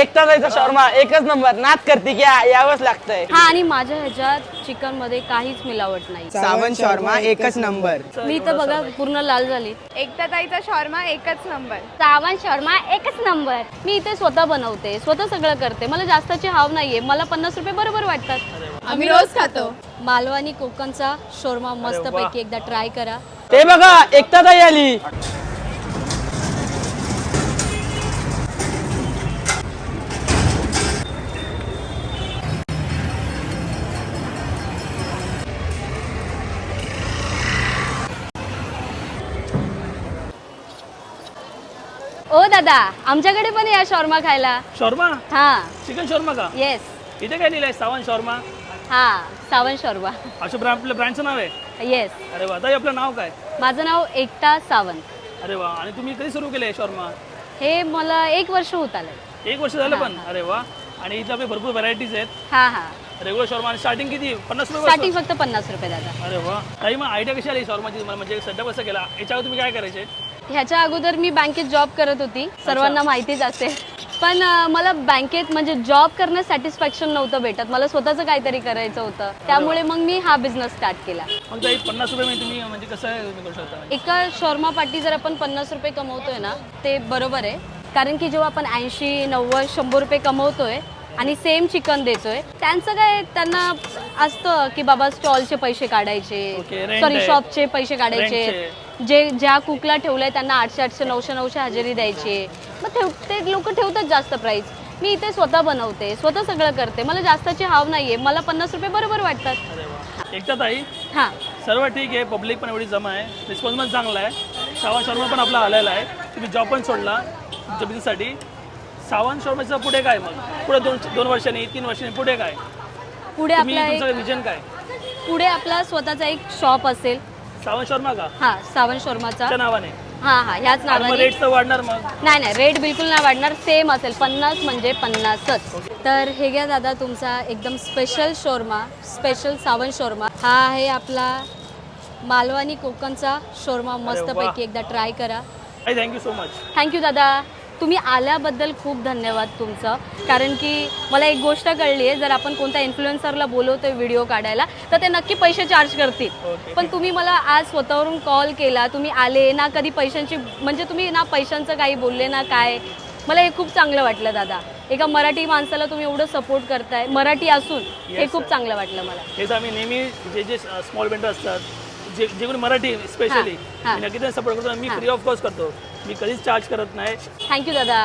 एकटा जायचा शॉर्मा एकच नंबर नाद करते की यावंच लागतंय. हा आणि माझ्या ह्याच्यात चिकन मध्ये काहीच मिलावट नाही. सावन शॉर्मा एकच नंबर. मी तर बघा पूर्ण लाल झाली. एकटा ताईचा शॉर्मा एकच नंबर. सावन शर्मा एकच नंबर. मी इथे स्वतः बनवते, स्वतः सगळं करते. मला जास्ताची हाव नाहीये. मला 50 रुपये बरोबर वाटतात. आम्ही रोज खातो. मालवणी कोकणचा शोरमा मस्तपैकी एकदा ट्राय करा. ते बघा एकटा ताई आली. ओ दादा, आमच्याकडे पण या शॉर्मा खायला. शॉर्मा हा चिकन शॉर्मा का येस. इथे काय लिहिलंय सावन शॉर्मा हा सावन शॉर्मा. असं आपल्या ब्रँडचं नाव आहे. येस. अरे वा ताई आपलं नाव काय? माझं नाव एकटा सावंत. अरे वा आणि तुम्ही कधी सुरू केलंय शॉर्मा? हे मला 1 वर्ष होत आलंय. 1 वर्ष झालं पण. अरे वा आणि इथे आपले भरपूर व्हरायटीज आहेत. हा हा. रेग्युलर शॉर्मा आणि स्टार्टिंग किती 50 रुपये स्टार्टिंग फक्त 50 रुपये दादा. अरे वा ताई मग आयडिया कशी आली शॉर्माची म्हणजे सेटअप कसं केला याच्यावर तुम्ही काय करायचे? ह्याच्या अगोदर मी बँकेत जॉब करत होती. सर्वांना माहितीच असेल. पण मला बँकेत म्हणजे जॉब करण्यात सॅटिस्फॅक्शन नव्हतं भेटत. मला स्वतःचं काहीतरी करायचं होतं. त्यामुळे मग मी हा बिझनेस स्टार्ट केला. मग ताई 50 रुपये तुम्ही म्हणजे कसं तुम्ही करू शकता? एका शॉर्मा पाटी जर आपण 50 रुपये कमवतोय ना ते बरोबर आहे. कारण की जेव्हा आपण 80, 90, 100 रुपये कमवतोय आणि सेम चिकन देतोय त्यांचं काय त्यांना असतं की बाबा स्टॉलचे पैसे काढायचे, Okay, rent सॉरी आहे. शॉपचे पैसे काढायचे, जे ज्या कुकला ठेवलंय त्यांना 800, 800, 900, 900 हजेरी द्यायची. मग ते लोक ठेवतात जास्त प्राईस. मी इथे स्वतः बनवते, स्वतः सगळं करते. मला जास्ताची हाव नाहीये. मला 50 रुपये बरोबर वाटतात. अरे वा एकटा ताई हां सर्व ठीक आहे. पब्लिक पण एवढी जमा आहे. रिस्पॉन्स पण चांगला आहे. सावन शॉर्मा पण आपला आलेला आहे. तुम्ही जॉब पण सोडला तुमच्या बिझनेससाठी. सावन शॉर्माचं पुढे काय मग? पुढे 2 वर्षांनी 3 वर्षांनी पुढे काय? पुढे तुम्ही आपला तुमचं विजन काय? पुढे आपला स्वतःचा एक शॉप असेल. सावन शॉर्मा का हा सावन शोरमाचा. त्या नावाने? हा हा ह्याच मग नावाने. रेट तर वाढणार मग? नाही रेट बिलकुल नाही वाढणार. सेम असेल 50 म्हणजे 50च. तर हे घ्या दादा तुमचा एकदम स्पेशल शोरमा, स्पेशल सावन शोरमा. हा आहे आपला मालवणी कोकणचा शोरमा. मस्तपैकी एकदा ट्राय करा. Thank you so much. थँक्यू दादा. तुम्ही आल्याबद्दल खूप धन्यवाद तुमचं. कारण की मला एक गोष्ट कळली आहे, जर आपण कोणत्या इन्फ्लुएन्सरला बोलवतोय व्हिडिओ काढायला तर ते नक्की पैसे चार्ज करतील. पण तुम्ही मला आज स्वतःवरून कॉल केला, तुम्ही आले ना, कधी पैशांची म्हणजे तुम्ही ना पैशांचं काही बोलले ना काय. मला हे खूप चांगलं वाटलं दादा. एका मराठी माणसाला तुम्ही एवढं सपोर्ट करताय, मराठी असून हे खूप चांगलं वाटलं मला. हेच आम्ही नेहमी जे स्मॉल वेंडर असतात जे कोणी मराठी स्पेशली हां. नक्की त्यांना सपोर्ट करतो. मी फ्री ऑफ कॉस्ट करतो. मी कधीच चार्ज करत नाही. थँक्यू दादा.